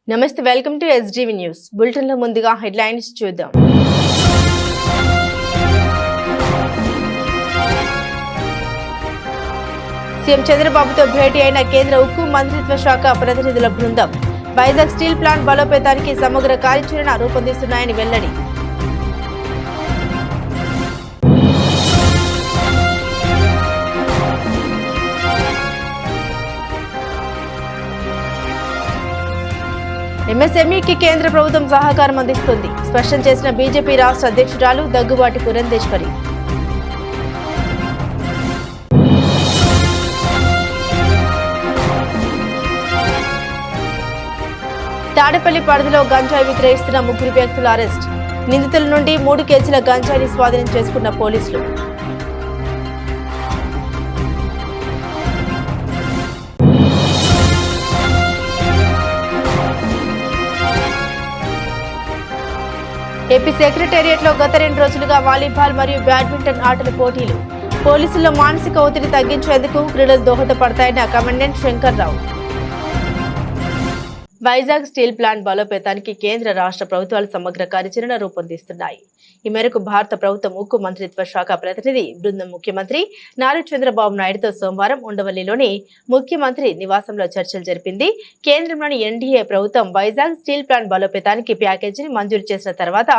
నమస్తే, welcome to SGV news bulletin లో ముందుగా హెడ్లైన్స్ చూద్దాం. సీఎం చంద్రబాబుతో భేటీ అయిన కేంద్ర ఉక్కు మంత్రిత్వ శాఖ ప్రతినిధుల బృందం. వైజాగ్ స్టీల్ ప్లాంట్ బలోపేతానికి సమగ్ర కార్యాచరణ రూపొందిస్తున్నాయని వెల్లడి. ఎంఎస్ఎంఈకి కేంద్ర ప్రభుత్వం సహకారం అందిస్తుంది. స్పష్టం చేసిన బీజేపీ రాష్ట్ర అధ్యక్షురాలు దగ్గుబాటి పురంధేశ్వరి. తాడేపల్లి పరిధిలో గంజాయి విక్రయిస్తున్న 3 వ్యక్తుల అరెస్ట్. నిందితుల నుండి 3 కేజీల గంజాయిని స్వాధీనం చేసుకున్న పోలీసులు. ఏపీ సెక్రటేరియట్ లో గత 2 రోజులుగా వాలీబాల్ మరియు బ్యాడ్మింటన్ ఆటల పోటీలు. పోలీసుల్లో మానసిక ఒత్తిడి తగ్గించేందుకు క్రీడలు దోహదపడతాయన్న commandant Shankarrao. Vizag steel plant బలోపేతానికి కేంద్ర రాష్ట్ర ప్రభుత్వాలు సమగ్ర కార్యాచరణ రూపొందిస్తున్నాయి. ఈ మేరకు భారత ప్రభుత్వం ఉక్కు మంత్రిత్వ శాఖ ప్రతినిధి బృందం ముఖ్యమంత్రి నారా చంద్రబాబు నాయుడుతో సోమవారం ఉండవల్లిలోని ముఖ్యమంత్రి నివాసంలో చర్చలు జరిపింది. కేంద్రంలోని ఎన్డీఏ ప్రభుత్వం వైజాగ్ స్టీల్ ప్లాంట్ బలోపేతానికి ప్యాకేజీని మంజూరు చేసిన తర్వాత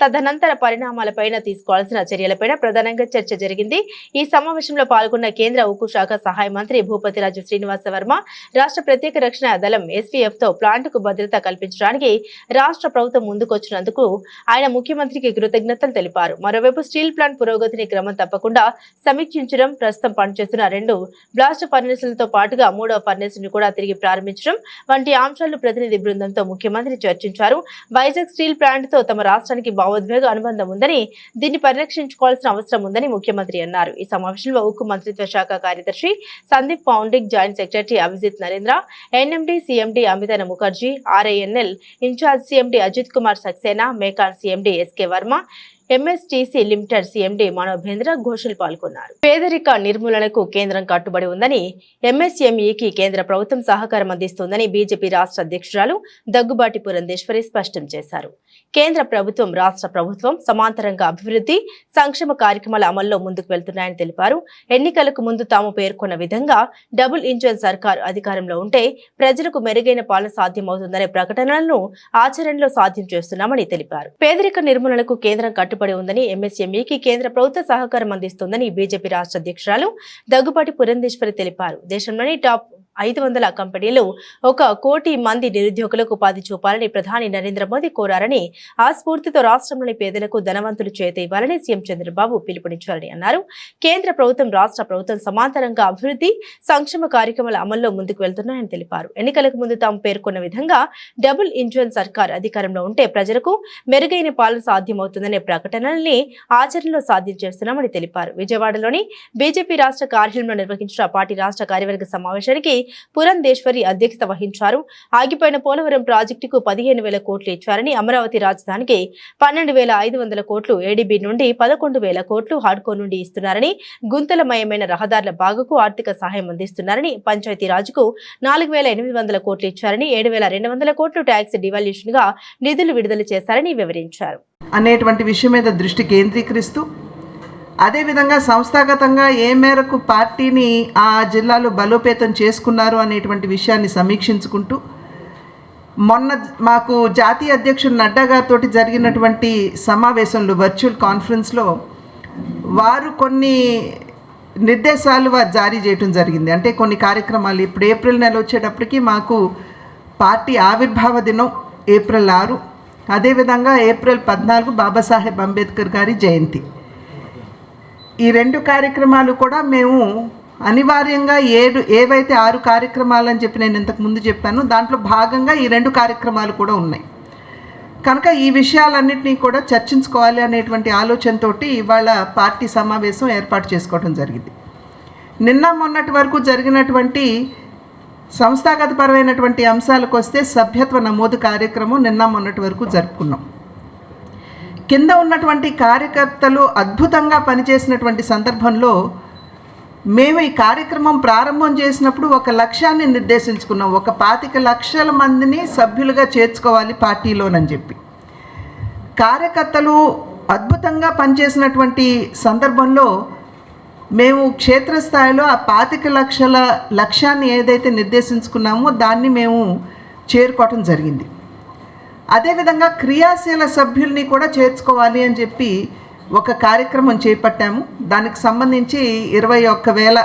తదనంతర పరిణామాలపైన తీసుకోవాల్సిన చర్యలపైన ప్రధానంగా చర్చ జరిగింది. ఈ సమావేశంలో పాల్గొన్న కేంద్ర ఉక్కు శాఖ సహాయ మంత్రి భూపతిరాజు శ్రీనివాస వర్మ రాష్ట్ర ప్రత్యేక రక్షణ దళం ఎస్పీఎఫ్ తో ప్లాంట్కు భద్రత కల్పించడానికి రాష్ట్ర ప్రభుత్వం ముందుకొచ్చినందుకు ఆయన ముఖ్యమంత్రికి కృతజ్ఞతలు తెలిపారు. మరోవైపు స్టీల్ ప్లాంట్ పురోగతిని క్రమం తప్పకుండా సమీక్షించడం, ప్రస్తుతం పనిచేస్తున్న 2 బ్లాస్ట్ ఫర్నేసులతో పాటుగా 3వ ఫర్నేస్ ను కూడా తిరిగి ప్రారంభించడం వంటి అంశాలను ప్రతినిధి బృందంతో ముఖ్యమంత్రి చర్చించారు. వైజాగ్ స్టీల్ ప్లాంట్ తో తమ రాష్ట్రానికి భావోద్వేగ అనుబంధం ఉందని, దీన్ని పరిరక్షించుకోవాల్సిన అవసరం ఉందని ముఖ్యమంత్రి అన్నారు. ఈ సమావేశంలో ఉక్కు మంత్రిత్వ శాఖ కార్యదర్శి Sandeep Poundrik, joint secretary Abhijit Narendra, NMD CMD Amitava Mukherjee, RINL in charge CMD Ajit Kumar Saxena, MECON CMD SK Verma, MSTC limited CMD Manobendra Ghoshal పాల్గొన్నారు. పేదరిక నిర్మూలనకు కేంద్రం కట్టుబడి ఉందని, ఎంఎస్ఎంఈకి కేంద్ర ప్రభుత్వం సహకారం అందిస్తుందని బీజేపీ రాష్ట్ర అధ్యక్షురాలు దగ్గుబాటి పురంధేశ్వరి స్పష్టం చేశారు. కేంద్ర ప్రభుత్వం, రాష్ట్ర ప్రభుత్వం సమాంతరంగా అభివృద్ధి, సంక్షేమ కార్యక్రమాల అమల్లో ముందుకు వెళ్తున్నాయని తెలిపారు. ఎన్నికలకు ముందు తాము పేర్కొన్న విధంగా డబుల్ ఇంజన్ సర్కార్ అధికారంలో ఉంటే ప్రజలకు మెరుగైన పాలన సాధ్యమవుతుందనే ప్రకటనలను ఆచరణలో సాధ్యం చేస్తున్నామని తెలిపారు. పేదరిక నిర్మూలనకు కేంద్రం కట్టుబడి ఉందని, ఎంఎస్ఎంఈకి కేంద్ర ప్రభుత్వ సహకారం అందిస్తుందని బీజేపీ రాష్ట్ర అధ్యక్షురాలు దగ్గుబాటి పురంధేశ్వరి తెలిపారు. దేశంలోని టాప్ 500 కంపెనీలు 1 కోటి మంది నిరుద్యోగులకు ఉపాధి చూపాలని ప్రధాని నరేంద్ర మోదీ కోరారని, ఆ స్ఫూర్తితో రాష్ట్రంలోని పేదలకు ధనవంతులు చేత ఇవ్వాలని సీఎం చంద్రబాబు పిలుపునిచ్చారని అన్నారు. కేంద్ర ప్రభుత్వం, రాష్ట్ర ప్రభుత్వం సమాంతరంగా అభివృద్ధి, సంక్షేమ కార్యక్రమాల అమల్లో ముందుకు వెళ్తున్నాయని తెలిపారు. ఎన్నికలకు ముందు తాము పేర్కొన్న విధంగా డబుల్ ఇంజన్ సర్కార్ అధికారంలో ఉంటే ప్రజలకు మెరుగైన పాలన సాధ్యమవుతుందనే ప్రకటనల్ని ఆచరణలో సాధ్యం చేస్తున్నామని తెలిపారు. విజయవాడలోని బీజేపీ రాష్ట్ర కార్యాలయంలో నిర్వహించిన పార్టీ రాష్ట్ర కార్యవర్గ సమావేశానికి పురంధేశ్వరి అధ్యక్షత వహించారు. ఆగిపోయిన పోలవరం ప్రాజెక్టుకు 15,000 కోట్లు ఇచ్చారని, అమరావతి రాజధానికి 12,500 కోట్లు, ఏడీబీ నుండి 11,000 కోట్లు హాడ్కో నుండి ఇస్తున్నారని, గుంతలమయమైన రహదారుల బాగుకు ఆర్థిక సహాయం అందిస్తున్నారని, పంచాయతీరాజ్కు 4,800 కోట్లు ఇచ్చారని, 7,200 కోట్లు ట్యాక్స్ డివాల్యూషన్ గా నిధులు విడుదల చేశారని వివరించారు. అనేటువంటి విషయం మీద దృష్టి కేంద్రీకరిస్తూ, అదేవిధంగా సంస్థాగతంగా ఏ మేరకు పార్టీని ఆ జిల్లాలో బలోపేతం చేసుకున్నారు అనేటువంటి విషయాన్ని సమీక్షించుకుంటూ, మొన్న మాకు జాతీయ అధ్యక్షుడు నడ్డా గారితో జరిగినటువంటి సమావేశంలో, వర్చువల్ కాన్ఫరెన్స్లో వారు కొన్ని నిర్దేశాలు జారీ చేయడం జరిగింది. అంటే కొన్ని కార్యక్రమాలు ఇప్పుడు ఏప్రిల్ నెల వచ్చేటప్పటికి మాకు పార్టీ ఆవిర్భావ దినం ఏప్రిల్ 6, అదేవిధంగా ఏప్రిల్ 14 బాబాసాహెబ్ అంబేద్కర్ గారి జయంతి. ఈ 2 కార్యక్రమాలు కూడా మేము అనివార్యంగా ఏవైతే 6 కార్యక్రమాలు అని చెప్పి నేను ఇంతకు ముందు చెప్పాను, దాంట్లో భాగంగా ఈ 2 కార్యక్రమాలు కూడా ఉన్నాయి. కనుక ఈ విషయాలన్నింటినీ కూడా చర్చించుకోవాలి అనేటువంటి ఆలోచనతోటి ఇవాళ పార్టీ సమావేశం ఏర్పాటు చేసుకోవడం జరిగింది. నిన్న మొన్నటి వరకు జరిగినటువంటి సంస్థాగతపరమైనటువంటి అంశాలకు వస్తే, సభ్యత్వ నమోదు కార్యక్రమం నిన్న మొన్నటి వరకు జరుపుకున్నాం. కింద ఉన్నటువంటి కార్యకర్తలు అద్భుతంగా పనిచేసినటువంటి సందర్భంలో మేము ఈ కార్యక్రమం ప్రారంభం చేసినప్పుడు ఒక లక్ష్యాన్ని నిర్దేశించుకున్నాం, ఒక 25 లక్షల మందిని సభ్యులుగా చేర్చుకోవాలి పార్టీలోనని చెప్పి. కార్యకర్తలు అద్భుతంగా పనిచేసినటువంటి సందర్భంలో మేము క్షేత్రస్థాయిలో ఆ 25 లక్షల లక్ష్యాన్ని ఏదైతే నిర్దేశించుకున్నామో దాన్ని మేము చేరుకోవటం జరిగింది. అదేవిధంగా క్రియాశీల సభ్యుల్ని కూడా చేర్చుకోవాలి అని చెప్పి ఒక కార్యక్రమం చేపట్టాము. దానికి సంబంధించి 21,000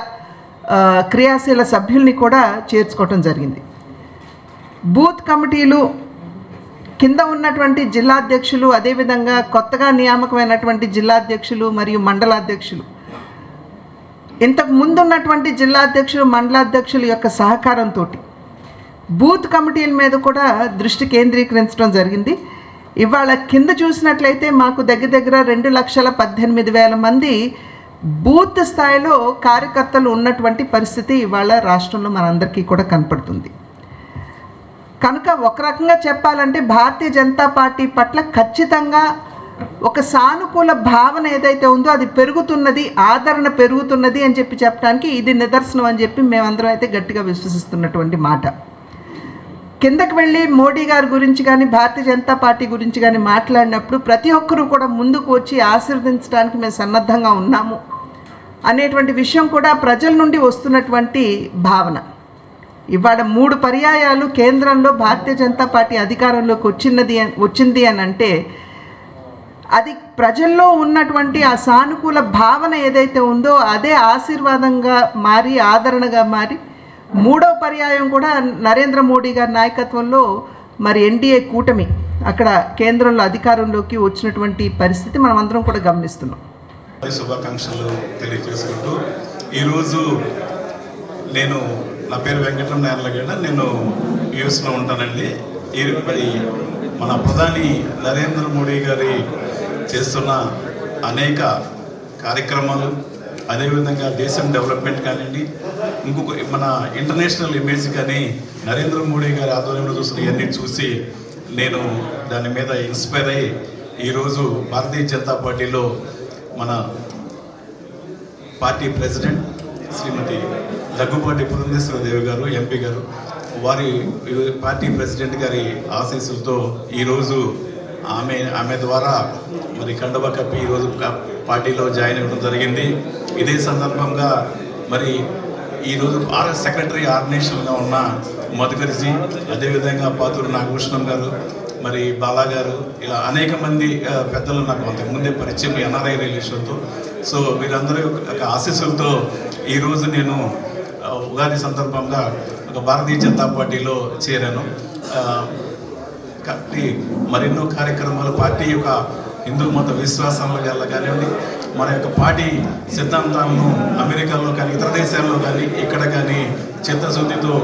క్రియాశీల సభ్యుల్ని కూడా చేర్చుకోవటం జరిగింది. బూత్ కమిటీలు కింద ఉన్నటువంటి జిల్లాధ్యక్షులు, అదేవిధంగా కొత్తగా నియామకమైనటువంటి జిల్లాధ్యక్షులు మరియు మండలాధ్యక్షులు, ఇంతకు ముందు ఉన్నటువంటి జిల్లాధ్యక్షులు మండలాధ్యక్షుల యొక్క సహకారంతో బూత్ కమిటీల మీద కూడా దృష్టి కేంద్రీకరించడం జరిగింది. ఇవాళ కింద చూసినట్లయితే మాకు దగ్గర 2,18,000 మంది బూత్ స్థాయిలో కార్యకర్తలు ఉన్నటువంటి పరిస్థితి ఇవాళ రాష్ట్రంలో మనందరికీ కూడా కనపడుతుంది. కనుక ఒక రకంగా చెప్పాలంటే భారతీయ జనతా పార్టీ పట్ల ఖచ్చితంగా ఒక సానుకూల భావన ఏదైతే ఉందో అది పెరుగుతున్నది, ఆదరణ పెరుగుతున్నది అని చెప్పి చెప్పడానికి ఇది నిదర్శనం అని చెప్పి మేమందరం అయితే గట్టిగా విశ్వసిస్తున్నటువంటి మాట. కిందకి వెళ్ళి మోడీ గారి గురించి కానీ భారతీయ జనతా పార్టీ గురించి కానీ మాట్లాడినప్పుడు ప్రతి ఒక్కరూ కూడా ముందుకు వచ్చి ఆశీర్వదించడానికి మేము సన్నద్ధంగా ఉన్నాము అనేటువంటి విషయం కూడా ప్రజల నుండి వస్తున్నటువంటి భావన. ఇవాళ 3 పర్యాయాలు కేంద్రంలో భారతీయ జనతా పార్టీ అధికారంలోకి వచ్చింది అని అంటే అది ప్రజల్లో ఉన్నటువంటి ఆ సానుకూల భావన ఏదైతే ఉందో అదే ఆశీర్వాదంగా మారి ఆదరణగా మారి 3వ పర్యాయం కూడా నరేంద్ర మోడీ గారి నాయకత్వంలో మరి ఎన్డీఏ కూటమి అక్కడ కేంద్రంలో అధికారంలోకి వచ్చినటువంటి పరిస్థితి మనం అందరం కూడా గమనిస్తున్నాం. శుభాకాంక్షలు తెలియజేసుకుంటూ ఈరోజు నా పేరు వెంకటరమణ యార్లగడ్డ, నేను యూఎస్లో ఉంటానండి. మరి మన ప్రధాని నరేంద్ర మోడీ గారి చేస్తున్న అనేక కార్యక్రమాలు, అదేవిధంగా దేశం డెవలప్మెంట్ కానివ్వండి, ఇంకొక మన ఇంటర్నేషనల్ ఇమేజ్ కానీ నరేంద్ర మోడీ గారి ఆధ్వర్యంలో చూస్తున్న ఇవన్నీ చూసి నేను దాని మీద ఇన్స్పైర్ అయ్యి ఈరోజు భారతీయ జనతా పార్టీలో మన పార్టీ ప్రెసిడెంట్ శ్రీమతి దగ్గుపాటి పురంధేశ్వరదేవి గారు ఎంపీ గారు వారి పార్టీ ప్రెసిడెంట్ గారి ఆశీస్సులతో ఈరోజు ఆమె ద్వారా మరి కండువా కప్పి ఈరోజు పార్టీలో జాయిన్ అవ్వడం జరిగింది. ఇదే సందర్భంగా మరి ఈరోజు సెక్రటరీ ఆర్గనైజేషన్గా ఉన్న మధుకర్జీ, అదేవిధంగా పాతూరు నాగభూషణం గారు, మరి బాలా గారు, ఇలా అనేక మంది పెద్దలు నాకు అంతకుముందే పరిచయం ఎన్ఆర్ఐ రిలేషన్తో. సో వీరందరి యొక్క ఆశీస్సులతో ఈరోజు నేను ఉగాది సందర్భంగా ఒక భారతీయ జనతా పార్టీలో చేరాను. కాబట్టి మరెన్నో కార్యక్రమాలు పార్టీ యొక్క హిందూ మత విశ్వాసాల్లో కానివ్వండి, మన యొక్క పార్టీ సిద్ధాంతాలను అమెరికాలో కానీ ఇతర దేశాల్లో కానీ ఇక్కడ కానీ చిత్తశుద్ధితో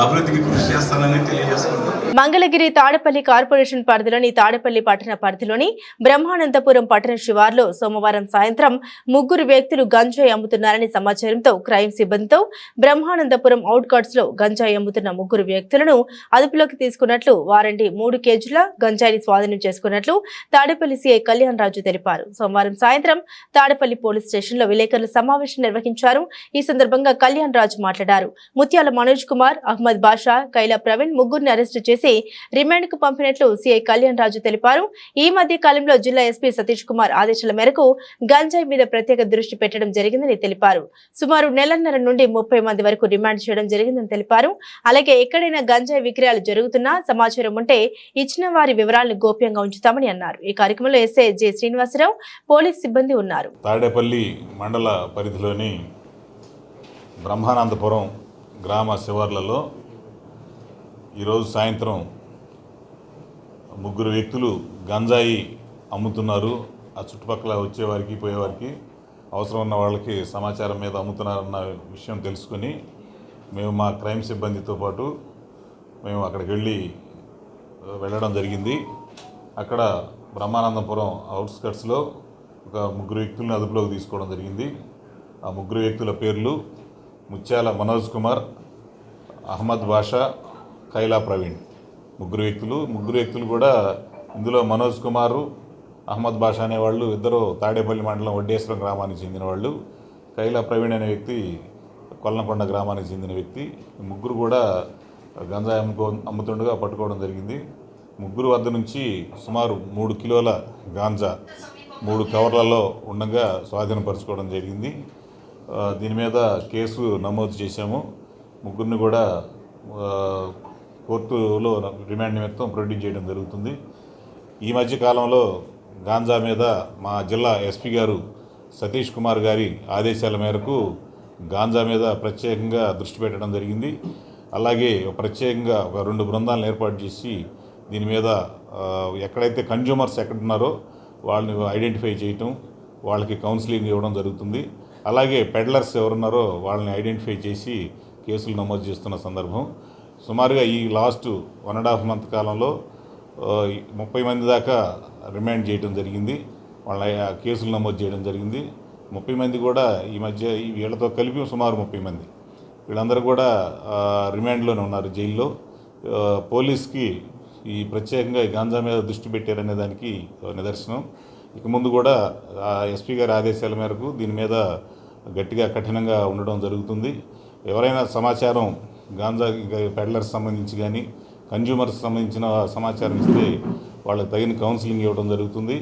అభివృద్ధికి కృషి చేస్తానని తెలియజేసుకుంటాం. మంగళగిరి తాడపల్లి కార్పొరేషన్ పరిధిలోని తాడపల్లి పట్టణ పరిధిలోని బ్రహ్మానందపురం పట్టణ శివార్లో సోమవారం సాయంత్రం 3 వ్యక్తులు గంజాయి అమ్ముతున్నారని సమాచారంతో క్రైమ్ సిబ్బందితో బ్రహ్మానందపురం అవుట్కట్స్ లో గంజాయి అమ్ముతున్న 3 వ్యక్తులను అదుపులోకి తీసుకున్నట్లు, వారంటి 3 కేజీల గంజాయిని స్వాధీనం చేసుకున్నట్లు తాడపల్లి సిఐ కళ్యాణ్ రాజు తెలిపారు. సోమవారం సాయంత్రం తాడపల్లి పోలీస్ స్టేషన్ లో విలేకరుల సమావేశం నిర్వహించారు. ఈ సందర్భంగా కళ్యాణ్ రాజు మాట్లాడారు. ముత్యాల మనోజ్ కుమార్, అహ్మద్ బాషా, కైలా ప్రవీణ్ ముగ్గురిని అరెస్టు చేసి రిమాండ్ కు పంపినట్లు సిఐ కళ్యాణ్ రాజు తెలిపారు. ఈ మధ్య కాలంలో జిల్లా ఎస్పీ సతీష్ కుమార్ ఆదేశాల మేరకు గంజాయి మీద ప్రత్యేక దృష్టి పెట్టడం జరిగిందని తెలిపారు. సుమారు నెలన్నర నుండి 30 మంది వరకు రిమాండ్ చేయడం జరిగిందని తెలిపారు. అలాగే ఎక్కడైనా గంజాయి విక్రయాలు జరుగుతున్నా సమాచారం ఉంటే ఇచ్చిన వారి వివరాలను గోప్యంగా ఉంచుతామని అన్నారు. ఈ కార్యక్రమంలో ఎస్ఐ జె శ్రీనివాసరావు, పోలీస్ సిబ్బంది ఉన్నారు. తాడేపల్లి మండల పరిధిలోని బ్రహ్మానందపురం గ్రామ శివార్లలో ఈరోజు సాయంత్రం 3 వ్యక్తులు గంజాయి అమ్ముతున్నారు. ఆ చుట్టుపక్కల వచ్చేవారికి పోయేవారికి అవసరం ఉన్న వాళ్ళకి సమాచారం మీద అమ్ముతున్నారన్న విషయం తెలుసుకొని మేము మా క్రైమ్ సిబ్బందితో పాటు మేము అక్కడికి వెళ్ళడం జరిగింది. అక్కడ బ్రహ్మానందపురం అవుట్స్కట్స్లో ఒక 3 వ్యక్తులను అదుపులోకి తీసుకోవడం జరిగింది. ఆ 3 వ్యక్తుల పేర్లు ముత్యాల మనోజ్ కుమార్, అహ్మద్ బాషా, కైలా ప్రవీణ్. 3 వ్యక్తులు కూడా ఇందులో మనోజ్ కుమారు, అహ్మద్ బాషా అనేవాళ్ళు ఇద్దరు తాడేపల్లి మండలం వడ్డేశ్వరం గ్రామానికి చెందిన వాళ్ళు. కైలా ప్రవీణ్ అనే వ్యక్తి కొల్లనకొండ గ్రామానికి చెందిన వ్యక్తి. ముగ్గురు కూడా గంజాయి అమ్ముతుండగా పట్టుకోవడం జరిగింది. ముగ్గురు వద్ద నుంచి సుమారు 3 కిలోల గాంజా 3 కవర్లలో ఉండగా స్వాధీనపరచుకోవడం జరిగింది. దీని మీద కేసు నమోదు చేశాము. ముగ్గురిని కూడా కోర్టులో రిమాండ్ నిమిత్తం ప్రొడ్యూస్ చేయడం జరుగుతుంది. ఈ మధ్య కాలంలో గాంజా మీద మా జిల్లా ఎస్పీ గారు సతీష్ కుమార్ గారి ఆదేశాల మేరకు గాంజా మీద ప్రత్యేకంగా దృష్టి పెట్టడం జరిగింది. అలాగే ప్రత్యేకంగా ఒక 2 బృందాలను ఏర్పాటు చేసి దీని మీద ఎక్కడైతే కన్జ్యూమర్స్ ఎక్కడున్నారో వాళ్ళని ఐడెంటిఫై చేయటం, వాళ్ళకి కౌన్సిలింగ్ ఇవ్వడం జరుగుతుంది. అలాగే పెడ్లర్స్ ఎవరున్నారో వాళ్ళని ఐడెంటిఫై చేసి కేసులు నమోదు చేస్తున్న సందర్భం. సుమారుగా ఈ లాస్ట్ 1.5 మంత్ కాలంలో 30 మంది దాకా రిమాండ్ చేయడం జరిగింది. వాళ్ళ కేసులు నమోదు చేయడం జరిగింది. 30 మంది కూడా ఈ మధ్య వీళ్ళతో కలిపి సుమారు 30 మంది వీళ్ళందరూ కూడా రిమాండ్లోనే ఉన్నారు జైల్లో. పోలీస్కి ఈ ప్రత్యేకంగా ఈ గాంజా మీద దృష్టి పెట్టారనే దానికి నిదర్శనం. ఇక ముందు కూడా ఎస్పీ గారి ఆదేశాల మేరకు దీని మీద గట్టిగా కఠినంగా ఉండడం జరుగుతుంది. ఎవరైనా సమాచారం గాంజా పెడ్లర్స్ సంబంధించి కానీ కన్జ్యూమర్స్ సంబంధించిన సమాచారం ఇస్తే వాళ్ళకి తగిన కౌన్సిలింగ్ ఇవ్వడం జరుగుతుంది.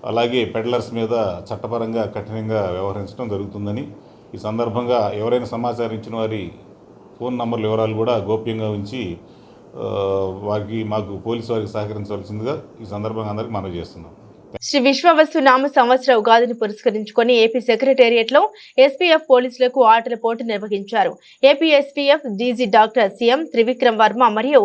అలాగే పెడ్లర్స్ మీద చట్టపరంగా కఠినంగా వ్యవహరించడం జరుగుతుందని ఈ సందర్భంగా ఎవరైనా సమాచారం ఇచ్చిన వారి ఫోన్ నంబర్ల వివరాలు కూడా గోప్యంగా ఉంచి మాకు పోలీసు వారికి సహకరించవలసిందిగా ఈ సందర్భంగా అందరికీ మనవి చేస్తున్నాం. శ్రీ విశ్వవస్తు నామ సంవత్సర ఉగాదిని పురస్కరించుకొని ఏపీ సెక్రటేరియట్ లో ఎస్పీఎఫ్ పోలీసులకు ఆటల పోటీ నిర్వహించారు. AP SPF DG doctor CM Trivikram Varma మరియు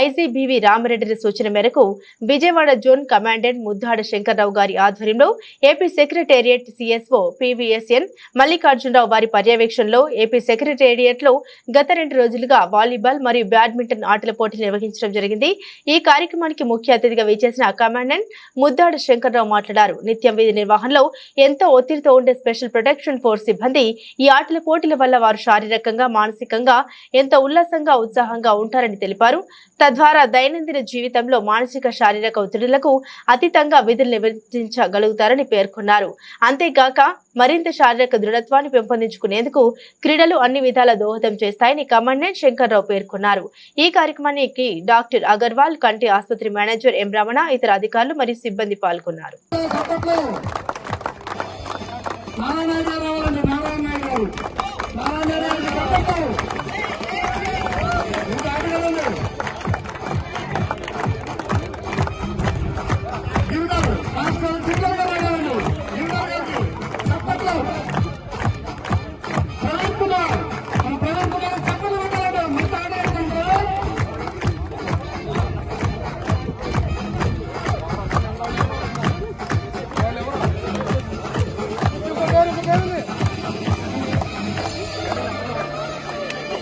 ఐజీబీవీ రామరెడ్డి సూచన మేరకు విజయవాడ జోన్ కమాండెంట్ ముద్దాడ శంకర్రావు గారి ఆధ్వర్యంలో AP secretariat CSO PVSN Mallikarjunarao వారి పర్యవేక్షణలో ఏపీ సెక్రటేరియట్ లో గత 2 రోజులుగా వాలీబాల్ మరియు బ్యాడ్మింటన్ ఆటల పోటీ నిర్వహించడం జరిగింది. ఈ కార్యక్రమానికి ముఖ్య అతిథిగా విచ్చేసిన కమాండెంట్ ముద్దాడ శంకర్రావు మాట్లాడారు. నిత్యం విధి నిర్వహణలో ఎంతో ఒత్తిడితో ఉండే స్పెషల్ ప్రొటెక్షన్ ఫోర్స్ సిబ్బంది ఈ ఆటల పోటీల వల్ల వారు శారీరకంగా మానసికంగా ఎంతో ఉల్లాసంగా ఉత్సాహంగా ఉంటారని తెలిపారు. తద్వారా దైనందిన జీవితంలో మానసిక శారీరక ఒత్తిడులకు అతీతంగా విధులు నిర్వర్తించగలుగుతారని పేర్కొన్నారు. అంతేగాక మరింత శారీరక దృఢత్వాన్ని పెంపొందించుకునేందుకు క్రీడలు అన్ని విధాల దోహదం చేస్తాయని కమాండెంట్ శంకర్రావు పేర్కొన్నారు. ఈ కార్యక్రమానికి డాక్టర్ అగర్వాల్, కంటి ఆసుపత్రి మేనేజర్ ఎం రమణ, ఇతర అధికారులు మరియు సిబ్బంది పాల్గొన్నారు.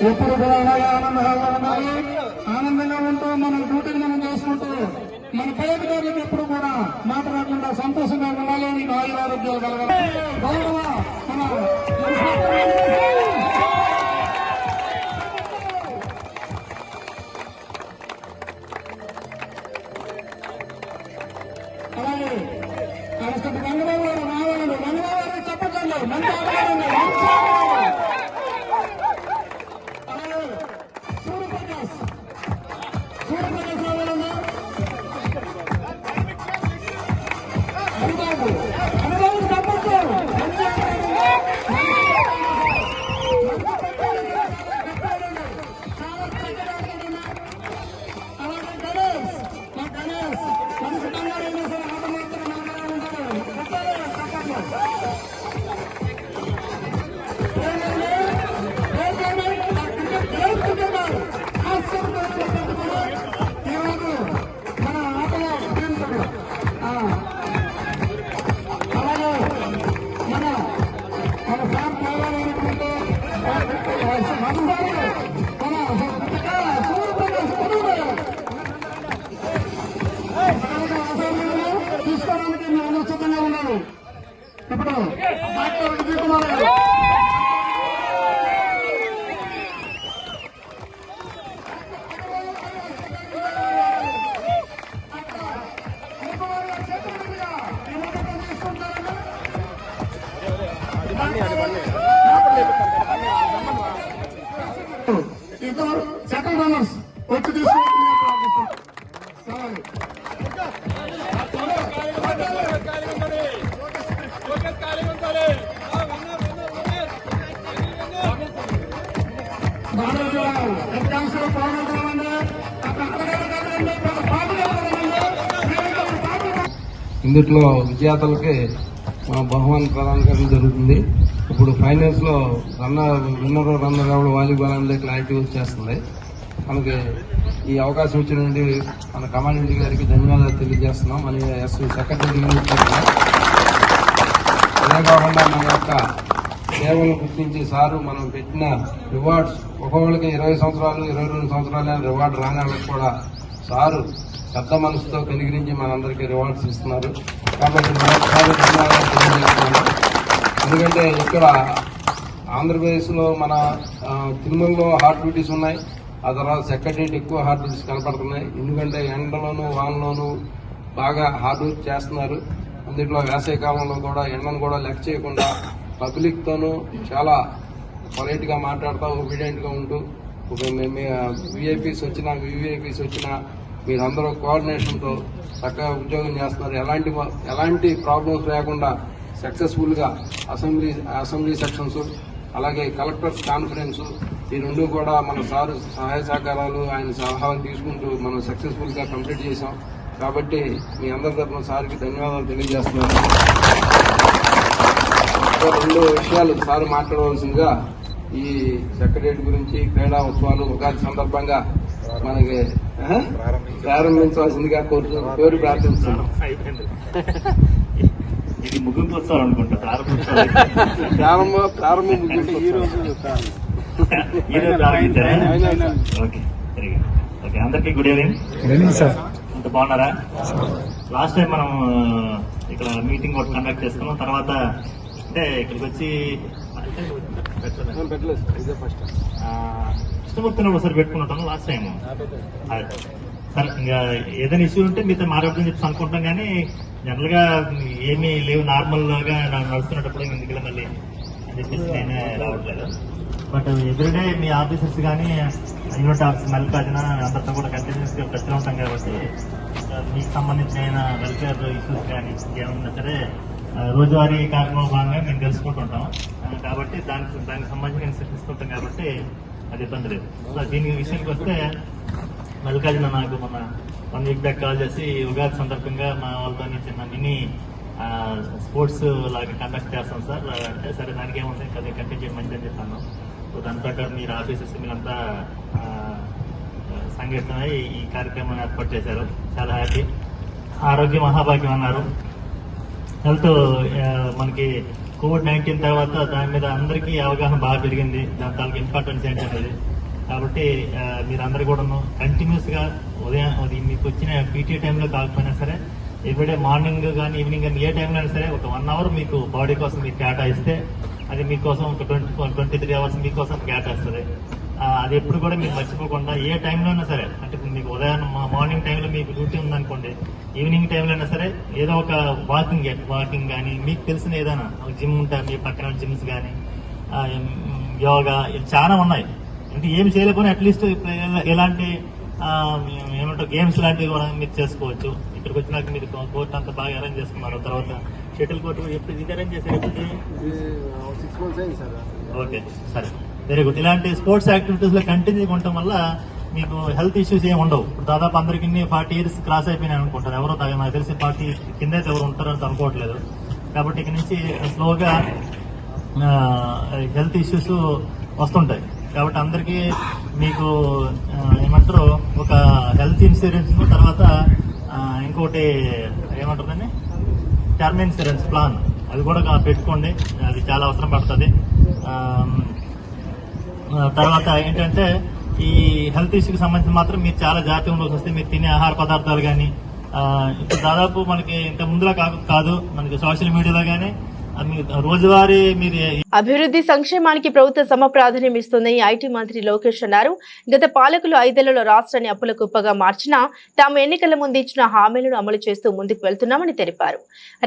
ఎప్పుడు కూడా ఆనందంగా ఉంటూ మనం డ్యూటీని మనం చేసుకుంటూ మన పై అధికారులకు ఎప్పుడు కూడా మాట రాకుండా సంతోషంగా ఉండాలి అని ఆయురారోగ్యాలు కలగాలి. గౌరవ అలాగే కానిస్టేబుల్ రంగబాబు గారు రావాలండి. రంగబాబు గారికి చెప్పట్లేదు. మంచి ఆడవారండి. తీసుకోవడానికి మేము సిద్ధంగా ఉన్నాము. ఇప్పుడు డాక్టర్ విజయ్ కుమార్ గారు తీసుకుంటారు. ఇందులో విజేతలకి బహుమానం ప్రదానం చేయడం జరుగుతుంది. ఇప్పుడు ఫైనల్స్లో రన్నర్ ఎవరు వాలీబాల్ అనేది క్లారిటీ వచ్చేస్తుంది. మనకి ఈ అవకాశం ఇచ్చినటువంటి మన కమాండెంట్ గారికి ధన్యవాదాలు తెలియజేస్తున్నాం. మన సెక్రటరీ అదే కాకుండా మన యొక్క సేవలను గుర్తించి సారు మనం పెట్టిన రివార్డ్స్ ఒక్కొక్కరికి 20 సంవత్సరాలు 22 సంవత్సరాలు రివార్డు రాని వాళ్ళకి కూడా సారు పెద్ద మనసుతో కనికరించి మనందరికీ రివార్డ్స్ ఇస్తున్నారు. కాబట్టి మరొకసారి ధన్యవాదాలు తెలియజేస్తున్నాను. ఎందుకంటే ఇక్కడ ఆంధ్రప్రదేశ్లో మన తిరుమలలో హార్ట్ డ్యూటీస్ ఉన్నాయి. ఆ తర్వాత సెక్రటరియట్ ఎక్కువ హార్డ్ వర్క్స్ కనపడుతున్నాయి. ఎందుకంటే ఎండలోనూ వానలోనూ బాగా హార్డ్ వర్క్ చేస్తున్నారు. అందులో వేసవి కాలంలో కూడా ఎండను కూడా లెక్క చేయకుండా పబ్లిక్తోనూ చాలా పొలైట్గా మాట్లాడుతూ ఒబీడియంట్గా ఉంటూ విఐపీస్ వచ్చినా మీరందరూ కోఆర్డినేషన్తో చక్కగా ఉద్యోగం చేస్తున్నారు. ఎలాంటి ప్రాబ్లమ్స్ లేకుండా సక్సెస్ఫుల్గా అసెంబ్లీ సెక్షన్స్ అలాగే కలెక్టర్స్ కాన్ఫరెన్స్ ఈ రెండు కూడా మన సారు సహాయ సహకారాలు ఆయన సలహాలు తీసుకుంటూ మనం సక్సెస్ఫుల్గా కంప్లీట్ చేశాం. కాబట్టి మీ అందరి తరఫున సార్కి ధన్యవాదాలు తెలియజేస్తున్నాను. 2 విషయాలు సార్ మాట్లాడవలసిందిగా ఈ సెక్రటరియట్ గురించి క్రీడా ఉత్సవాలు ఉగాది సందర్భంగా మనకి ప్రారంభించవలసిందిగా కోరి ప్రార్థిస్తున్నాం. ఇది ముగింపు ఉత్సవం అనుకుంటా. ప్రారంభం ముగింపు ఈ రోజు ప్రారంభించారా? Okay, okay. అందరికీ గుడ్ ఈవినింగ్ సార్. అంత బాగున్నారా? లాస్ట్ టైం మనం ఇక్కడ మీటింగ్ ఒకటి కండక్ట్ చేసుకున్నాం. తర్వాత అంటే ఇక్కడికి వచ్చి కృష్ణమూర్తిని ఒకసారి పెట్టుకున్నాం లాస్ట్ టైం. సరే, ఇంకా ఏదైనా ఇష్యూ ఉంటే మీతో మాట్లాడుతుందని చెప్పి అనుకుంటాం. కానీ జనరల్ గా ఏమీ లేవు, నార్మల్ గా నడుస్తున్నప్పుడు ఎందుకు మళ్ళీ అని చెప్పేసి నేనే రావట్లేదు. బట్ ఎవ్రీడే మీ ఆఫీసర్స్ కానీ యూనిట్ ఆఫీస్ మల్లికార్జున అందరితో కూడా కంటిన్యూస్ గా టచ్లో ఉంటాం. కాబట్టి మీకు సంబంధించిన వెల్ఫేర్ ఇష్యూస్ కానీ ఏమన్నా సరే రోజువారీ కార్యక్రమం భాగంగా మేము తెలుసుకుంటుంటాం. కాబట్టి దానికి సంబంధించి నేను శిక్షిస్తుంటాం. కాబట్టి అది ఇబ్బంది లేదు. సో దీని విషయానికి వస్తే మల్లికార్జున నాకు మొన్న 1 వీక్ బ్యాక్ కాల్ చేసి ఉగాది సందర్భంగా మా వాళ్ళతో చిన్న మినీ స్పోర్ట్స్ లాగా కండక్ట్ చేస్తాం సార్ అంటే, సరే దానికి ఏముంది కదా కంటిన్యూ చేయడం మంచిదని చెప్పాను. సో దాని ప్రకారం మీరు ఆఫీసర్స్ మీరంతా సంఘటితమై ఈ కార్యక్రమాన్ని ఏర్పాటు చేశారు. చాలా హ్యాపీ. ఆరోగ్య మహాభాగ్యం అన్నారు. హెల్త్ మనకి కోవిడ్-19 తర్వాత దాని మీద అందరికీ అవగాహన బాగా పెరిగింది. దాని తాలూకు ఇంపార్టెన్స్ ఏంటనేది. కాబట్టి మీరందరూ కూడా కంటిన్యూస్ గా ఉదయం మీకు వచ్చిన పీటీ టైంలో కాకపోయినా సరే ఎవ్రీడే మార్నింగ్ కానీ ఈవినింగ్ కానీ ఏ టైంలో అయినా సరే ఒక 1 అవర్ మీకు బాడీ కోసం మీకు కేటాయిస్తే అది మీకోసం ఒక 23 అవర్స్ మీకోసం కేటాయిస్తుంది. అది ఎప్పుడు కూడా మీరు మర్చిపోకుండా ఏ టైంలో అయినా సరే, అంటే మీకు ఉదయం మార్నింగ్ టైంలో మీకు డ్యూటీ ఉందనుకోండి, ఈవినింగ్ టైంలో అయినా సరే ఏదో ఒక వాకింగ్ కానీ మీకు తెలిసిన ఏదైనా జిమ్ ఉంటారు మీ పక్కన జిమ్స్ కానీ యోగా చాలా ఉన్నాయి. అంటే ఏమి చేయలేకపోయినా అట్లీస్ట్ ఎలాంటి ఏమంటారు గేమ్స్ లాంటివి కూడా మీరు చేసుకోవచ్చు. ఇక్కడికి వచ్చినాక మీరు కోర్ట్ అంతా బాగా అరేంజ్ చేసుకున్నారు. తర్వాత షటిల్ కోర్టు ఎప్పుడు ఇది అరేంజ్ చేశారు? 6 months అయింది సార్. ఓకే, సరే, వెరీ గుడ్. ఇలాంటి స్పోర్ట్స్ యాక్టివిటీస్ లో కంటిన్యూ ఉండటం వల్ల మీకు హెల్త్ ఇష్యూస్ ఏమి ఉండవు. ఇప్పుడు దాదాపు అందరికీ 40 years క్రాస్ అయిపోయినాయి అనుకుంటారు. ఎవరో నాకు తెలిసి 40 కింద అయితే ఎవరు ఉంటారని అనుకోవట్లేదు. కాబట్టి ఇక్కడ నుంచి స్లోగా హెల్త్ ఇష్యూస్ వస్తుంటాయి. కాబట్టి అందరికీ మీకు ఏమంటారు ఒక హెల్త్ ఇన్సూరెన్స్ తర్వాత ఇంకోటి ఏమంటారు టర్మ్ ఇన్సూరెన్స్ ప్లాన్ అది కూడా పెట్టుకోండి. అది చాలా అవసరం పడుతుంది. తర్వాత ఏంటంటే ఈ హెల్త్ ఇష్యూకి సంబంధించి మాత్రం మీరు చాలా జాగ్రత్తగా వస్తే మీరు తినే ఆహార పదార్థాలు కానీ ఇప్పుడు దాదాపు మనకి ఇంత ముందులా కాదు మనకి సోషల్ మీడియాలో కానీ రోజువారీ మీరు అభివృద్ధి సంక్షేమానికి ప్రభుత్వ సమప్రాధాన్యం ఇస్తుందని ఐటీ మంత్రి లోకేష్ అన్నారు. గత పాలకులు 5 ఏళ్లలో రాష్ట్రాన్ని అప్పుల కుప్పగా మార్చినా తాము ఎన్నికల ముందు ఇచ్చిన హామీలను అమలు చేస్తూ ముందుకు వెళ్తున్నామని తెలిపారు.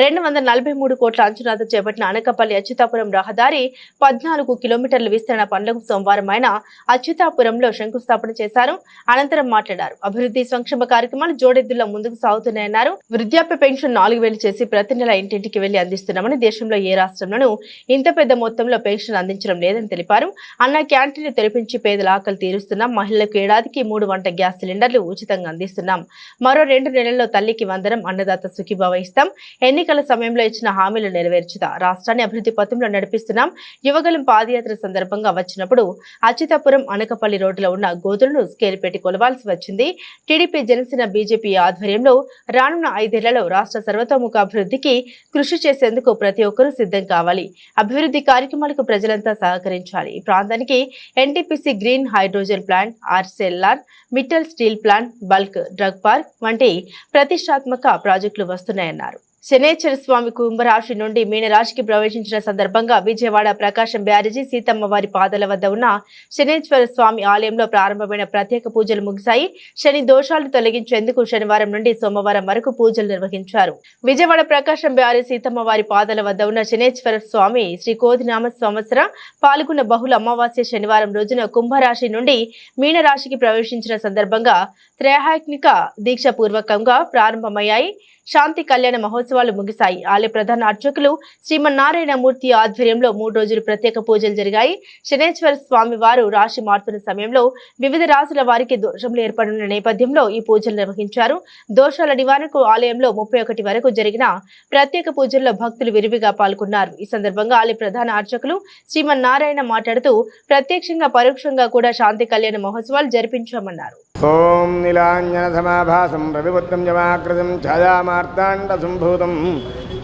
243 కోట్ల అంచనాతో చేపట్టిన అనకాపల్లి అచ్యుతాపురం రహదారి 14 కిలోమీటర్ల విస్తరణ పనులకు సోమవారం ఆయన అచ్యుతాపురంలో శంకుస్థాపన చేశారు. అనంతరం మాట్లాడారు. అభివృద్ధి సంక్షేమ కార్యక్రమాలు జోడెద్దుల్లో ముందుకు సాగుతున్నాయన్నారు. వృద్ధాప్య పెన్షన్ 4000 చేసి ప్రతి నెల ఇంటింటికి వెళ్లి అందిస్తున్నామని, దేశంలో ఏ రాష్ట్రంలోనూ ఇంత పెద్ద మొత్తంలో పెన్షన్ అందించడం లేదని తెలిపారు. అన్న క్యాంటీన్లు తెరిపించి పేదల ఆకలి తీరుస్తున్నాం. మహిళలకు ఏడాదికి 3 వంట గ్యాస్ సిలిండర్లు ఉచితంగా అందిస్తున్నాం. మరో 2 నెలల్లో తల్లికి వందనం, అన్నదాత సుఖీభావ ఇస్తాం. ఎన్నికల సమయంలో ఇచ్చిన హామీలు నెరవేర్చుతా రాష్ట్రాన్ని అభివృద్ధి పథంలో నడిపిస్తున్నాం. యువగలం పాదయాత్ర సందర్భంగా వచ్చినప్పుడు అచ్యుతాపురం అనకపల్లి రోడ్డులో ఉన్న గోతులను స్కేల్ పెట్టి కొలవాల్సి వచ్చింది. టీడీపీ, జనసేన, బీజేపీ ఆధ్వర్యంలో రానున్న 5 ఏళ్లలో రాష్ట్ర సర్వతోముఖ అభివృద్ధికి కృషి చేసేందుకు ప్రతి ఒక్కరూ సిద్ధం కావాలి. అభివృద్ధి కార్యక్రమాలకు ప్రజలంతా సహకరించాలి. ఈ ప్రాంతానికి NTPC green hydrogen plant, ఆర్సెల్ఆర్ Mittal steel plant, bulk drug park వంటి ప్రతిష్టాత్మక ప్రాజెక్టులు వస్తున్నాయన్నారు. శనేశ్వర స్వామి కుంభరాశి నుండి మీనరాశికి ప్రవేశించిన సందర్భంగా విజయవాడ ప్రకాశం బ్యారేజీ సీతమ్మ వారి పాదాల వద్ద ఉన్న శనేశ్వర స్వామి ఆలయంలో ప్రారంభమైన ప్రత్యేక పూజలు ముగిశాయి. శని దోషాలు తొలగించేందుకు శనివారం నుండి సోమవారం వరకు పూజలు నిర్వహించారు. విజయవాడ ప్రకాశం బ్యారేజీ సీతమ్మ వారి పాదాల వద్ద ఉన్న శనేశ్వర స్వామి శ్రీ కోదినామ సంవత్సర పాల్గొన్న బహుళ అమావాస్య శనివారం రోజున కుంభరాశి నుండి మీనరాశికి ప్రవేశించిన సందర్భంగా త్రైహాత్మిక దీక్ష పూర్వకంగా ప్రారంభమయ్యాయి. శాంతి కళ్యాణ మహోత్సవాలు ముగిశాయి. ఆలయ ప్రధాన అర్చకులు శ్రీమన్నారాయణ మూర్తి ఆధ్వర్యంలో 3 రోజులు ప్రత్యేక పూజలు జరిగాయి. శనేశ్వర స్వామి వారు రాశి మారుతున్న సమయంలో వివిధ రాశుల వారికి దోషములు ఏర్పడిన నేపథ్యంలో ఈ పూజలు నిర్వహించారు. దోషాల నివారణకు ఆలయంలో 31 వరకు జరిగిన ప్రత్యేక పూజల్లో భక్తులు విరివిగా పాల్గొన్నారు. ఈ సందర్భంగా ఆలయ ప్రధాన అర్చకులు శ్రీమన్నారాయణ మాట్లాడుతూ ప్రత్యక్షంగా పరోక్షంగా కూడా శాంతి కళ్యాణ మహోత్సవాలు జరిపించామన్నారు. ఓం నీలాంజన సమాభాసం రవిపుత్రం జమాకృతం ఛాయామార్తాండ సంభూతం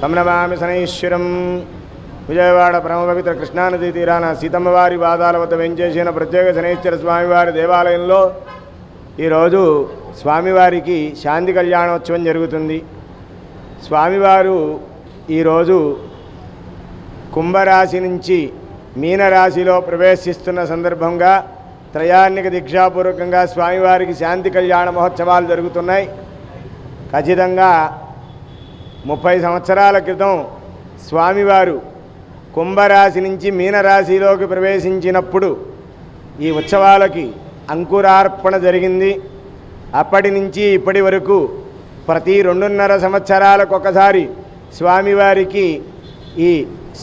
తం నమామి శనైశ్వరం. విజయవాడ పరమ పవిత్ర కృష్ణానదీ తీరాన సీతమ్మవారి పాదాల వద్ద వెంచేసిన ప్రత్యేక శనైశ్వర స్వామివారి దేవాలయంలో ఈరోజు స్వామివారికి శాంతి కళ్యాణోత్సవం జరుగుతుంది. స్వామివారు ఈరోజు కుంభరాశి నుంచి మీనరాశిలో ప్రవేశిస్తున్న సందర్భంగా త్రయాన్నిక దీక్షాపూర్వకంగా స్వామివారికి శాంతి కళ్యాణ మహోత్సవాలు జరుగుతున్నాయి. ఖచ్చితంగా 30 సంవత్సరాల క్రితం స్వామివారు కుంభరాశి నుంచి మీనరాశిలోకి ప్రవేశించినప్పుడు ఈ ఉత్సవాలకి అంకురార్పణ జరిగింది. అప్పటి నుంచి ఇప్పటి వరకు ప్రతి 2.5 సంవత్సరాలకు ఒకసారి స్వామివారికి ఈ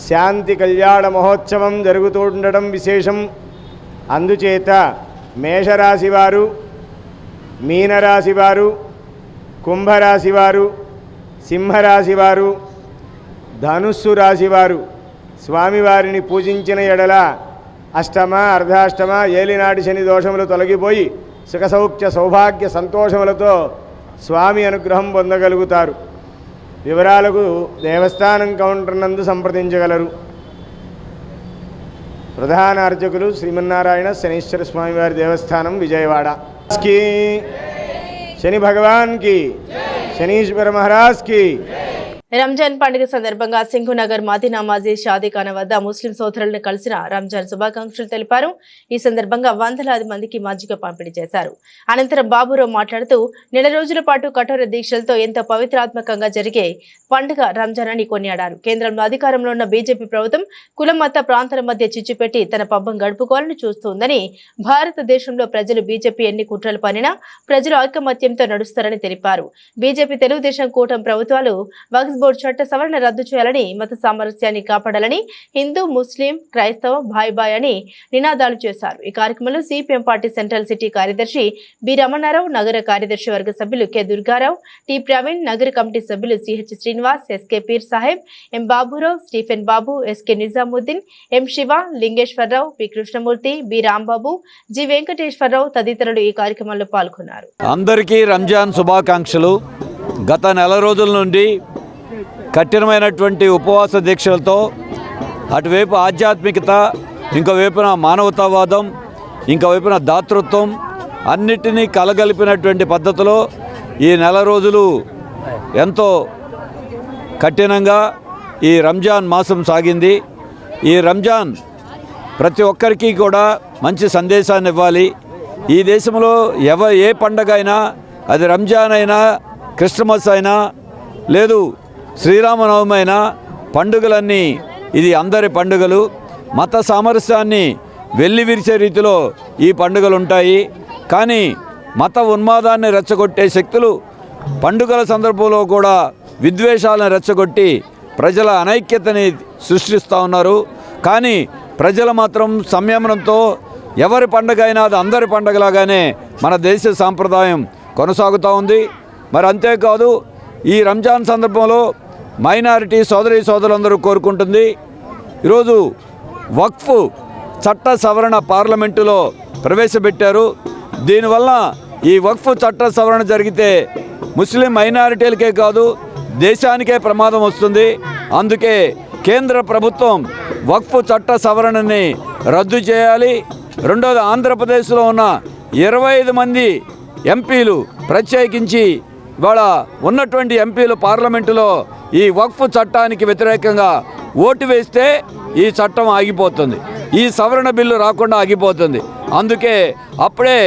శాంతి కళ్యాణ మహోత్సవం జరుగుతూ ఉండడం విశేషం. అందుచేత మేషరాశివారు, మీనరాశివారు, కుంభరాశివారు, సింహరాశివారు, ధనుస్సు రాశివారు స్వామివారిని పూజించిన ఎడల అష్టమ, అర్ధాష్టమ, ఏలినాటి శని దోషములు తొలగిపోయి సుఖసౌఖ్య సౌభాగ్య సంతోషములతో స్వామి అనుగ్రహం పొందగలుగుతారు. వివరాలకు దేవస్థానం కౌంటర్ నందు సంప్రదించగలరు. ప్రధాన అర్చకులు శ్రీమన్నారాయణ శనీశ్వర స్వామివారి దేవస్థానం విజయవాడ. శని భగవాన్ కి, శనీశ్వర మహారాజ్ కి. రంజాన్ పండుగ సందర్భంగా సింగునగర్ మదీనా మస్జిద్ షాదీఖానా వద్ద ముస్లిం సోదరులను కలిసిన రంజాన్ శుభాకాంక్షలు తెలిపారు. ఈ సందర్భంగా వందలాది మందికి మజ్జిగ పంపిణీ చేశారు. అనంతరం బాబురావు మాట్లాడుతూ 4 రోజుల పాటు కఠోర దీక్షలతో ఎంతో పవిత్రాత్మకంగా జరిగే పండుగ రంజాన్ అని కొనియాడారు. కేంద్రంలో అధికారంలో ఉన్న బీజేపీ ప్రభుత్వం కుల మత ప్రాంతాల మధ్య చిచ్చు పెట్టి తన పబ్బం గడుపుకోవాలని చూస్తోందని, భారతదేశంలో ప్రజలు బీజేపీ ఎన్ని కుట్రలు పనినా ప్రజలు ఐకమత్యంతో నడుస్తారని తెలిపారు. బీజేపీ, తెలుగుదేశం కూటమి ప్రభుత్వాలు వక్ఫ్ బోర్డు చట్ట సవరణ రద్దు చేయాలని, మత సామరస్యాన్ని కాపాడాలని, హిందూ, ముస్లిం, క్రైస్తవ భాయ్ భాయ్ అని నినాదాలు చేశారు. ఈ కార్యక్రమంలో సిపిఎం పార్టీ సెంట్రల్ సిటీ కార్యదర్శి బి రమణారావు, నగర కార్యదర్శి వర్గ సభ్యులు కె దుర్గారావు, టి ప్రవీణ్, నగర కమిటీ సభ్యులు CH Srinivas, SK Peer Saheb, M Baburao, Stephen Babu, SK Nizamuddin, M Siva, Lingeswararao, P Krishnamurthy, B Rambabu, G Venkateswararao తదితరులు ఈ కార్యక్రమంలో పాల్గొన్నారు. అందరికీ రంజాన్ శుభాకాంక్షలు. గత 4 రోజుల నుండి కఠినమైనటువంటి ఉపవాస దీక్షలతో అటువైపు ఆధ్యాత్మికత, ఇంకోవైపున మానవతావాదం, ఇంకోవైపున దాతృత్వం అన్నిటినీ కలగలిపినటువంటి పద్ధతిలో ఈ 4 రోజులు ఎంతో కఠినంగా ఈ రంజాన్ మాసం సాగింది. ఈ రంజాన్ ప్రతి ఒక్కరికి కూడా మంచి సందేశాన్ని ఇవ్వాలి. ఈ దేశంలో ఏ పండగ అయినా, అది రంజాన్ అయినా, క్రిస్మస్ అయినా, లేదు శ్రీరామనవమి అయినా, పండుగలన్నీ ఇది అందరి పండుగలు. మత సామరస్యాన్ని వెల్లివిరిచే రీతిలో ఈ పండుగలు ఉంటాయి. కానీ మత ఉన్మాదాన్ని రెచ్చగొట్టే శక్తులు పండుగల సందర్భంలో కూడా విద్వేషాలను రెచ్చగొట్టి ప్రజల అనైక్యతని సృష్టిస్తూ ఉన్నారు. కానీ ప్రజలు మాత్రం సంయమనంతో ఎవరి పండగ అయినా అది అందరి పండగలాగానే మన దేశ సాంప్రదాయం కొనసాగుతూ ఉంది. మరి అంతేకాదు ఈ రంజాన్ సందర్భంలో మైనారిటీ సోదరులందరూ కోరుకుంటుంది, ఈరోజు వక్ఫ్ చట్ట సవరణ పార్లమెంటులో ప్రవేశపెట్టారు. దీనివల్ల ఈ వక్ఫ్ చట్ట సవరణ జరిగితే ముస్లిం మైనారిటీలకే కాదు దేశానికే ప్రమాదం వస్తుంది. అందుకే కేంద్ర ప్రభుత్వం వక్ఫ్ చట్ట సవరణని రద్దు చేయాలి. రెండోది, ఆంధ్రప్రదేశ్లో ఉన్న 25 మంది ఎంపీలు ప్రత్యేకించి ఇవాళ ఉన్నటువంటి ఎంపీలు పార్లమెంటులో ఈ వక్ఫ్ చట్టానికి వ్యతిరేకంగా ఓటు వేస్తే ఈ చట్టం ఆగిపోతుంది, ఈ సవరణ బిల్లు రాకుండా ఆగిపోతుంది. అందుకే అప్పుడే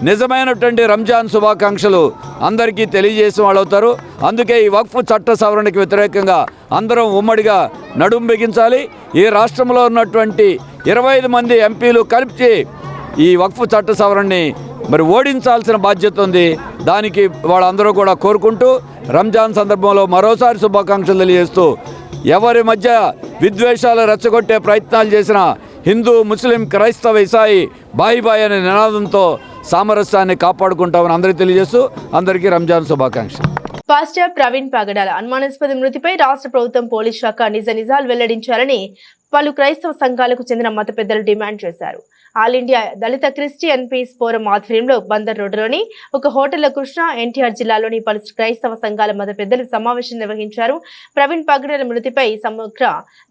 నిజమైనటువంటి రంజాన్ శుభాకాంక్షలు అందరికీ తెలియజేసిన వాళ్ళు అవుతారు. అందుకే ఈ వక్ఫ్ చట్ట సవరణకి వ్యతిరేకంగా అందరం ఉమ్మడిగా నడుం బిగించాలి. ఈ రాష్ట్రంలో ఉన్నటువంటి 25 మంది ఎంపీలు కలిపి ఈ వక్ఫ్ చట్ట సవరణని మరి ఓడించాల్సిన బాధ్యత ఉంది. దానికి వాళ్ళందరూ కూడా కోరుకుంటూ రంజాన్ సందర్భంలో మరోసారి శుభాకాంక్షలు తెలియజేస్తూ, ఎవరి మధ్య విద్వేషాలు రెచ్చగొట్టే ప్రయత్నాలు చేసిన హిందూ ముస్లిం క్రైస్తవ ఇసాయి బాయి అనే నినాదంతో సామరస్యాన్ని కాపాడుకుంటామని అందరికీ తెలియజేస్తూ అందరికీ రంజాన్ శుభాకాంక్షలు. పాస్టర్ ప్రవీణ్ పగడాల అనుమానాస్పద మృతిపై రాష్ట్ర ప్రభుత్వం పోలీస్ శాఖ నిజాలు వెల్లడించాలని పలు క్రైస్తవ సంఘాలకు చెందిన మత పెద్దలు డిమాండ్ చేశారు. ఆల్ ఇండియా దళిత క్రిస్టియన్ పీస్ ఫోరం ఆధ్వర్యంలో బందర్ రోడ్డులోని ఒక హోటల్లో కృష్ణా ఎన్టీఆర్ జిల్లాలోని పలు క్రైస్తవ సంఘాల మత పెద్దలు సమావేశం నిర్వహించారు. ప్రవీణ్ పగడాల మృతిపై సమగ్ర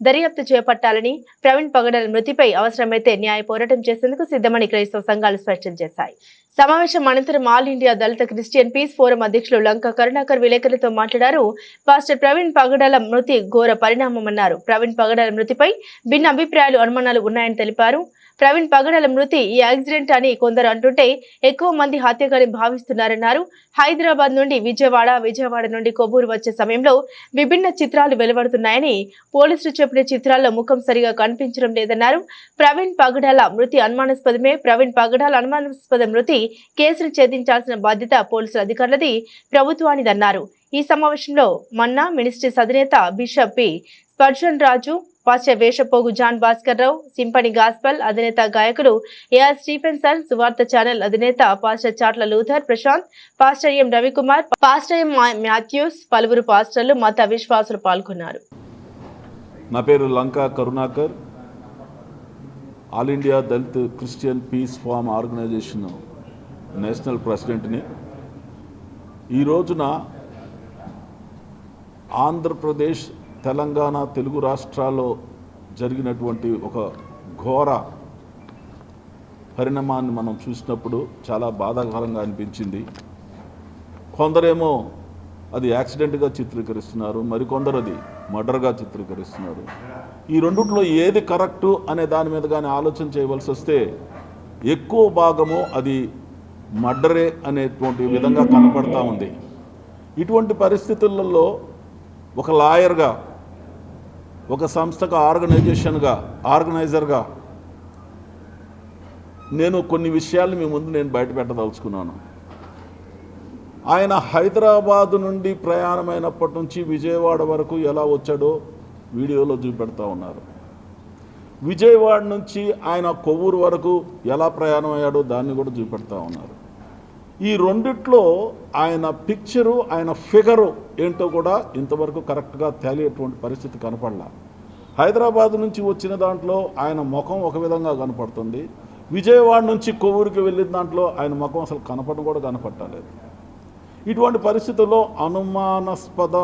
దర్యాప్తు చేపట్టాలని, ప్రవీణ్ పగడాల మృతిపై అవసరమైతే న్యాయ పోరాటం చేసేందుకు సిద్ధమని క్రైస్తవ సంఘాలు స్పష్టం చేశాయి. సమావేశం అనంతరం ఆల్ ఇండియా దళిత క్రిస్టియన్ పీస్ ఫోరం అధ్యక్షులు లంక కరుణాకర్ విలేకరులతో మాట్లాడారు. పాస్టర్ ప్రవీణ్ పగడాల మృతి ఘోర పరిణామమన్నారు. ప్రవీణ్ పగడాల మృతిపై భిన్న అభిప్రాయాలు, అనుమానాలు ఉన్నాయని తెలిపారు. ప్రవీణ్ పగడాల మృతి ఈ యాక్సిడెంట్ అని కొందరు అంటుంటే ఎక్కువ మంది హత్యగాని భావిస్తున్నారన్నారు. హైదరాబాద్ నుండి విజయవాడ నుండి కొవ్వూరు వచ్చే సమయంలో విభిన్న చిత్రాలు వెలువడుతున్నాయని, పోలీసులు చెప్పిన చిత్రాల్లో ముఖం సరిగా కనిపించడం లేదన్నారు. ప్రవీణ్ పగడాల మృతి అనుమానాస్పదమే. ప్రవీణ్ పగడాల అనుమానాస్పద మృతి కేసును ఛేదించాల్సిన బాధ్యత పోలీసుల అధికారులది, ప్రభుత్వానిదన్నారు. ఈ సమావేశంలో మన్నా మినిస్ట్రీస్ అధినేత bishop P Spurgeon Raju, pastor Veshapogu John Bhaskar Rao, symphony gospel అధినేత గాయకులు ఏఆర్ స్టీఫెన్సన్, సువార్త ఛానల్ అధినేత pastor Chatla Luther Prashanth, pastor M Ravikumar, pastor M Mathews, పలువురు పాస్టర్లు, మత విశ్వాసులు పాల్గొన్నారు. నా పేరు Lanka Karunakar, all India Dalit Christian peace forum organisation national ప్రెసిడెంట్ని. ఈ రోజున ఆంధ్రప్రదేశ్, తెలంగాణ, తెలుగు రాష్ట్రాల్లో జరిగినటువంటి ఒక ఘోర పరిణామాన్ని మనం చూసినప్పుడు చాలా బాధాకరంగా అనిపించింది. కొందరేమో అది యాక్సిడెంట్గా చిత్రీకరిస్తున్నారు, మరికొందరు అది మర్డర్గా చిత్రీకరిస్తున్నారు. ఈ రెండిట్లో ఏది కరెక్టు అనే దాని మీద కానీ ఆలోచన చేయవలసి వస్తే ఎక్కువ భాగము అది మర్డరే అనేటువంటి విధంగా కనపడతా ఉంది. ఇటువంటి పరిస్థితులలో ఒక లాయర్గా, ఒక సంస్థకు ఆర్గనైజర్గా నేను కొన్ని విషయాలు మీ ముందు నేను బయట పెట్టదలుచుకున్నాను. ఆయన హైదరాబాదు నుండి ప్రయాణమైనప్పటి నుంచి విజయవాడ వరకు ఎలా వచ్చాడో వీడియోలో చూపెడతా ఉన్నారు. విజయవాడ నుంచి ఆయన కొవ్వూరు వరకు ఎలా ప్రయాణం అయ్యాడో దాన్ని కూడా చూపెడతా ఉన్నారు. ఈ రెండిట్లో ఆయన పిక్చరు, ఆయన ఫిగరు ఏంటో కూడా ఇంతవరకు కరెక్ట్గా తేలేటువంటి పరిస్థితి కనపడలా. హైదరాబాద్ నుంచి వచ్చిన దాంట్లో ఆయన ముఖం ఒక విధంగా కనపడుతుంది, విజయవాడ నుంచి కొవ్వూరుకి వెళ్ళిన దాంట్లో ఆయన ముఖం అసలు కనపట్టలేదు. ఇటువంటి పరిస్థితుల్లో అనుమానాస్పద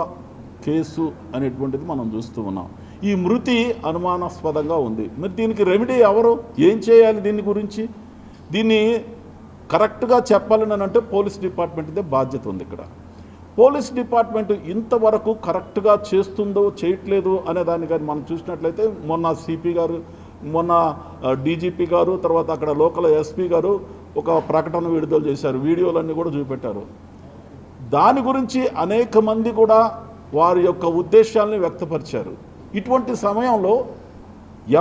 కేసు అనేటువంటిది మనం చూస్తూ ఉన్నాం. ఈ మృతి అనుమానాస్పదంగా ఉంది. మరి దీనికి రెమెడీ ఎవరు, ఏం చేయాలి? దీని గురించి దీన్ని కరెక్ట్గా చెప్పాలని అంటే పోలీస్ డిపార్ట్మెంట్దే బాధ్యత ఉంది. ఇక్కడ పోలీస్ డిపార్ట్మెంట్ ఇంతవరకు కరెక్ట్గా చేస్తుందో చేయట్లేదు అనే దాన్ని కానీ మనం చూసినట్లయితే మొన్న సిపి గారు, మొన్న డీజీపీ గారు, తర్వాత అక్కడ లోకల్ ఎస్పీ గారు ఒక ప్రకటన విడుదల చేశారు, వీడియోలన్నీ కూడా చూపెట్టారు. దాని గురించి అనేక మంది కూడా వారి యొక్క ఉద్దేశాలని వ్యక్తపరిచారు. ఇటువంటి సమయంలో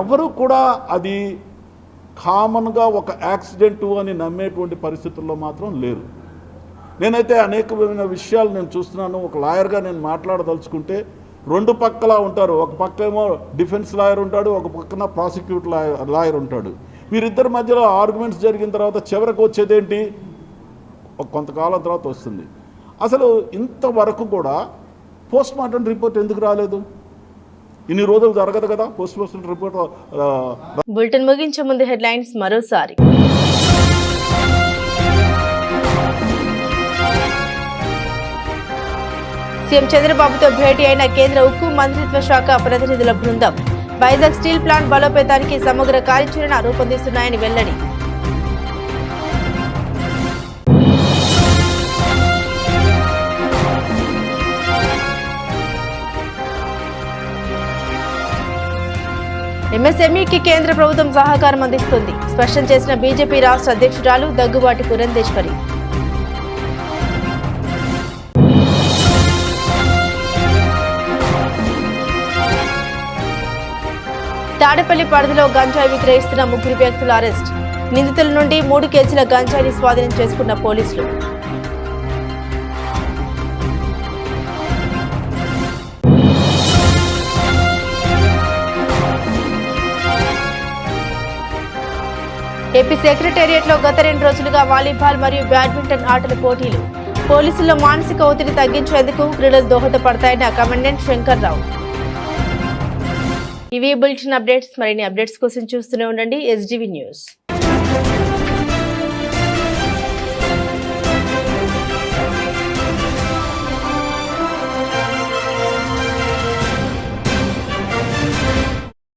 ఎవరు కూడా అది కామన్గా ఒక యాక్సిడెంటు అని నమ్మేటువంటి పరిస్థితుల్లో మాత్రం లేరు. నేనైతే అనేకమైన విషయాలు నేను చూస్తున్నాను. ఒక లాయర్గా నేను మాట్లాడదలుచుకుంటే రెండు పక్కల ఉంటారు. ఒక పక్క ఏమో డిఫెన్స్ లాయర్ ఉంటాడు, ఒక పక్కన ప్రాసిక్యూట్ లాయర్ ఉంటాడు. వీరిద్దరి మధ్యలో ఆర్గ్యుమెంట్స్ జరిగిన తర్వాత చివరికి వచ్చేదేంటి? కొంతకాలం తర్వాత వస్తుంది. అసలు ఇంతవరకు కూడా పోస్ట్ మార్టం రిపోర్ట్ ఎందుకు రాలేదు? ఇన్ని రోజులు జరగదు కదా పోస్ట్ మార్టం రిపోర్ట్. బులెటిన్ ముగించే ముందు హెడ్లైన్స్ మరోసారి. సీఎం చంద్రబాబుతో భేటీ అయిన కేంద్ర ఉక్కు మంత్రిత్వ శాఖ ప్రతినిధుల బృందం. వైజాగ్ స్టీల్ ప్లాంట్ బలోపేతానికి సమగ్ర కార్యాచరణ రూపొందిస్తున్నాయని వెల్లడి. ఎంఎస్ఎంఈకి కేంద్ర ప్రభుత్వం సహకారం అందిస్తుంది. స్పష్టం చేసిన బీజేపీ రాష్ట్ర అధ్యక్షురాలు దగ్గుబాటి పురంధేశ్వరి. తాడేపల్లి పరిధిలో గంజాయి విక్రయిస్తున్న 3 వ్యక్తుల అరెస్ట్. నిందితుల నుండి 3 కేజీల గంజాయిని స్వాధీనం చేసుకున్న పోలీసులు. ఏపీ సెక్రటేరియట్ లో గత 2 రోజులుగా వాలీబాల్ మరియు బ్యాడ్మింటన్ ఆటల పోటీలు. పోలీసుల్లో మానసిక ఒత్తిడి తగ్గించేందుకు క్రీడలు దోహదపడతాయన్న కమాండెంట్ శంకర్రావు. ఇవి బులెటిన్ అప్డేట్స్. మరిన్ని అప్డేట్స్ కోసం చూస్తూనే ఉండండి SGV న్యూస్.